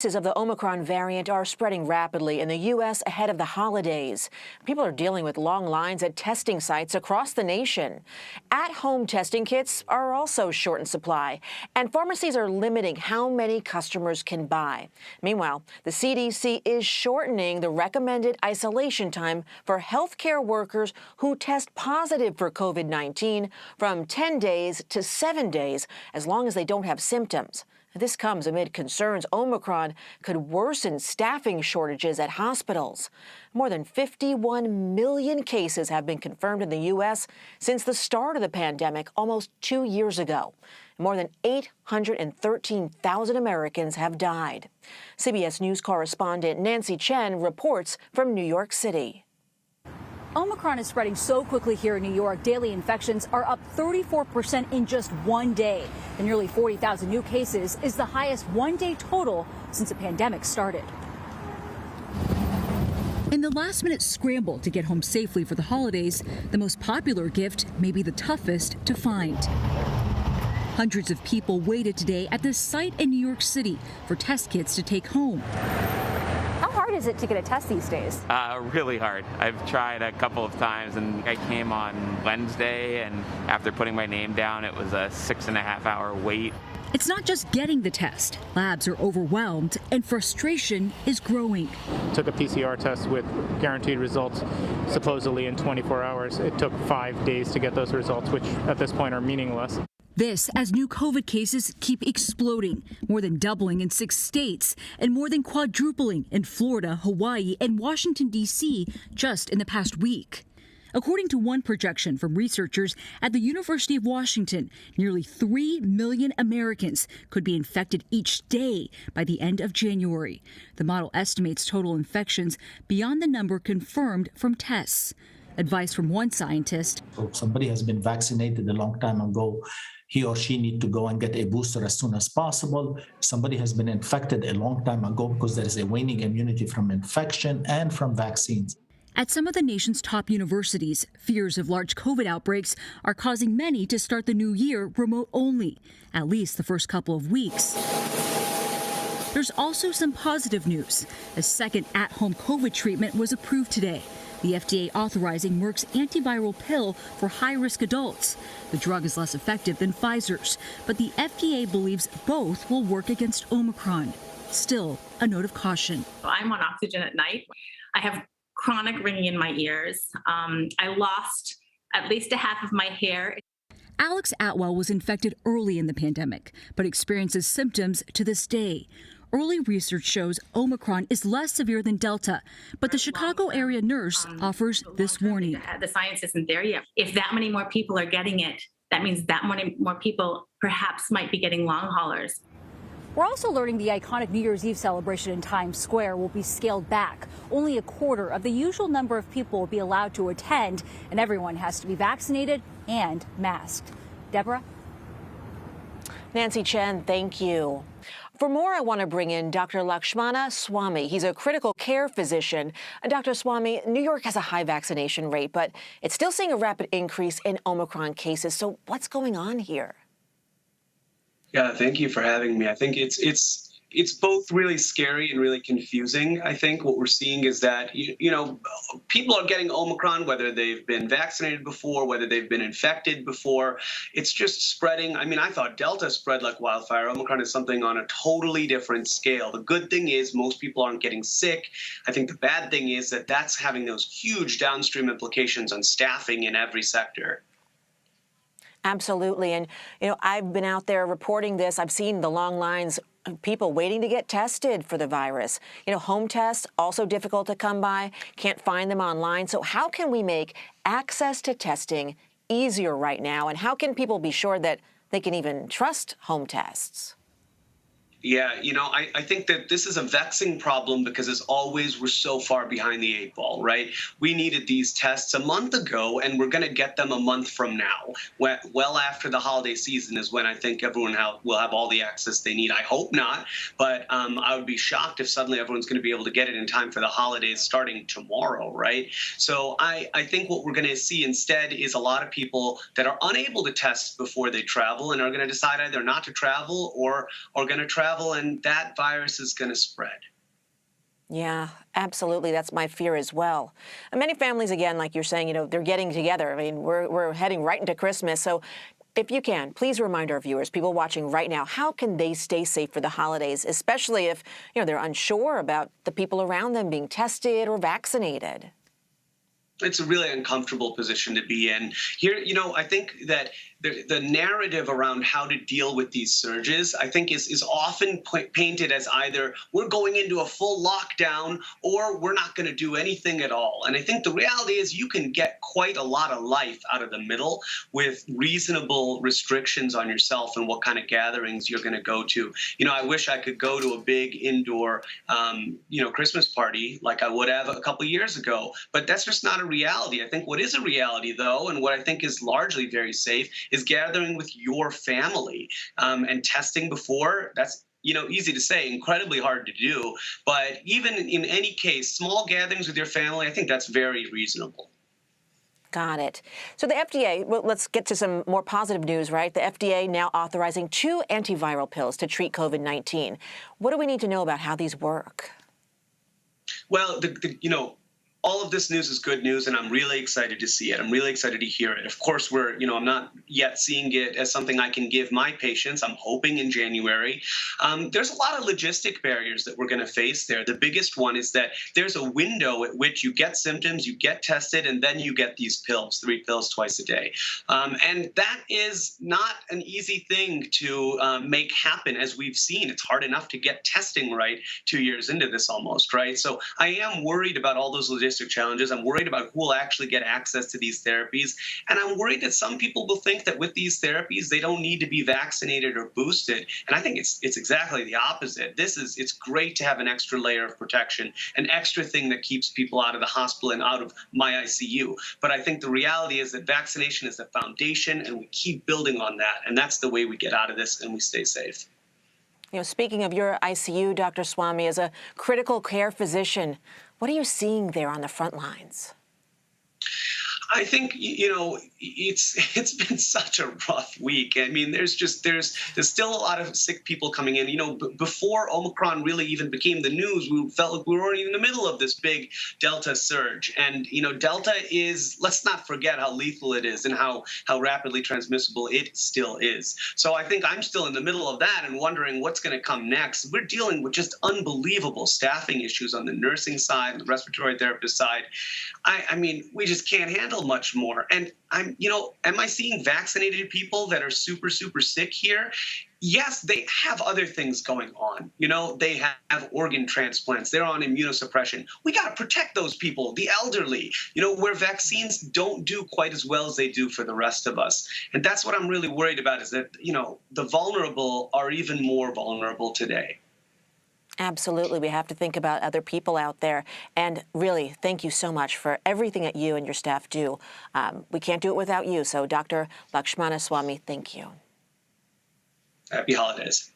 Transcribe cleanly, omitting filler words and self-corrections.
Cases of the Omicron variant are spreading rapidly in the U.S. ahead of the holidays. People are dealing with long lines at testing sites across the nation. At-home testing kits are also short in supply, and pharmacies are limiting how many customers can buy. Meanwhile, the CDC is shortening the recommended isolation time for healthcare workers who test positive for COVID-19 from 10 days to 7 days, as long as they don't have symptoms. This comes amid concerns Omicron could worsen staffing shortages at hospitals. More than 51 million cases have been confirmed in the U.S. since the start of the pandemic almost 2 years ago. More than 813,000 Americans have died. CBS News correspondent Nancy Chen reports from New York City. Omicron is spreading so quickly here in New York. Daily infections are up 34% in just 1 day. The nearly 40,000 new cases is the highest one-day total since the pandemic started. In the last-minute scramble to get home safely for the holidays, the most popular gift may be the toughest to find. Hundreds of people waited today at this site in New York City for test kits to take home. How hard is it to get a test these days? Really hard. I've tried a couple of times, and I came on Wednesday, and after putting my name down, it was a 6.5-hour wait. It's not just getting the test. Labs are overwhelmed, and frustration is growing. Took a PCR test with guaranteed results supposedly in 24 hours. It took 5 days to get those results, which at this point are meaningless. This as new COVID cases keep exploding, more than doubling in 6 states and more than quadrupling in Florida, Hawaii, and Washington, D.C. just in the past week. According to one projection from researchers at the University of Washington, nearly 3 million Americans could be infected each day by the end of January. The model estimates total infections beyond the number confirmed from tests. Advice from one scientist. If somebody has been vaccinated a long time ago, he or she need to go and get a booster as soon as possible. Somebody has been infected a long time ago because there is a waning immunity from infection and from vaccines. At some of the nation's top universities, fears of large COVID outbreaks are causing many to start the new year remote only, at least the first couple of weeks. There's also some positive news. A second at-home COVID treatment was approved today. The FDA authorizing Merck's antiviral pill for high-risk adults. The drug is less effective than Pfizer's, but the FDA believes both will work against Omicron. Still, a note of caution. I'm on oxygen at night. I have chronic ringing in my ears. I lost at least a half of my hair. Alex Atwell was infected early in the pandemic, but experiences symptoms to this day. Early research shows Omicron is less severe than Delta, but the Chicago area nurse offers this warning. The science isn't there yet. If that many more people are getting it, that means that many more people perhaps might be getting long haulers. We're also learning the iconic New Year's Eve celebration in Times Square will be scaled back. Only a quarter of the usual number of people will be allowed to attend, and everyone has to be vaccinated and masked. Debra? Nancy Chen, thank you. For more, I want to bring in Dr. Lakshmana Swamy. He's a critical care physician. Dr. Swamy, New York has a high vaccination rate, but it's still seeing a rapid increase in Omicron cases. So what's going on here? Yeah, thank you for having me. I think it's both really scary and really confusing. I think what we're seeing is that, people are getting Omicron, whether they've been vaccinated before, whether they've been infected before. It's just spreading. I mean, I thought Delta spread like wildfire. Omicron is something on a totally different scale. The good thing is most people aren't getting sick. I think the bad thing is that that's having those huge downstream implications on staffing in every sector. Absolutely. And, I've been out there reporting this. I've seen the long lines of people waiting to get tested for the virus. Home tests, also difficult to come by, can't find them online. So how can we make access to testing easier right now? And how can people be sure that they can even trust home tests? Yeah, I think that this is a vexing problem because, as always, we're so far behind the 8 ball, right? We needed these tests a month ago, and we're going to get them a month from now. Well after the holiday season is when I think everyone will have all the access they need. I hope not, but I would be shocked if suddenly everyone's going to be able to get it in time for the holidays starting tomorrow, right? So I think what we're going to see instead is a lot of people that are unable to test before they travel and are going to decide either not to travel or are going to travel travel, and that virus is going to spread. Yeah, absolutely. That's my fear as well. And many families, again, like you're saying, they're getting together. I mean, we're heading right into Christmas. So if you can, please remind our viewers, people watching right now, how can they stay safe for the holidays, especially if, they're unsure about the people around them being tested or vaccinated? It's a really uncomfortable position to be in. Here, I think that the narrative around how to deal with these surges, I think, is often painted as either we're going into a full lockdown or we're not going to do anything at all. And I think the reality is you can get quite a lot of life out of the middle with reasonable restrictions on yourself and what kind of gatherings you're going to go to. I wish I could go to a big indoor, Christmas party like I would have a couple years ago, but that's just not a reality. I think what is a reality, though, and what I think is largely very safe, is gathering with your family and testing before. That's easy to say, incredibly hard to do. But even in any case, small gatherings with your family, I think that's very reasonable. Got it. So the FDA, well, let's get to some more positive news, right? The FDA now authorizing 2 antiviral pills to treat COVID-19. What do we need to know about how these work? Well, all of this news is good news, and I'm really excited to see it. I'm really excited to hear it. Of course, I'm not yet seeing it as something I can give my patients. I'm hoping in January. There's a lot of logistic barriers that we're going to face there. The biggest one is that there's a window at which you get symptoms, you get tested, and then you get these pills, 3 pills twice a day. And that is not an easy thing to make happen, as we've seen. It's hard enough to get testing right 2 years into this almost, right? So I am worried about all those logistics challenges. I'm worried about who will actually get access to these therapies. And I'm worried that some people will think that with these therapies, they don't need to be vaccinated or boosted. And I think it's exactly the opposite. It's great to have an extra layer of protection, an extra thing that keeps people out of the hospital and out of my ICU. But I think the reality is that vaccination is the foundation, and we keep building on that. And that's the way we get out of this and we stay safe. Speaking of your ICU, Dr. Swamy, as a critical care physician, what are you seeing there on the front lines? I think, it's been such a rough week. I mean, there's still a lot of sick people coming in. Before Omicron really even became the news, we felt like we were already in the middle of this big Delta surge. And, Delta is, let's not forget how lethal it is and how rapidly transmissible it still is. So I think I'm still in the middle of that and wondering what's going to come next. We're dealing with just unbelievable staffing issues on the nursing side, the respiratory therapist side. I mean, we just can't handle much more. And am I seeing vaccinated people that are super, super sick here? Yes, they have other things going on. They have organ transplants. They're on immunosuppression. We got to protect those people, the elderly, where vaccines don't do quite as well as they do for the rest of us. And that's what I'm really worried about, is that, the vulnerable are even more vulnerable today. Absolutely. We have to think about other people out there. And really, thank you so much for everything that you and your staff do. We can't do it without you. So, Dr. Lakshmana Swamy, thank you. Happy holidays.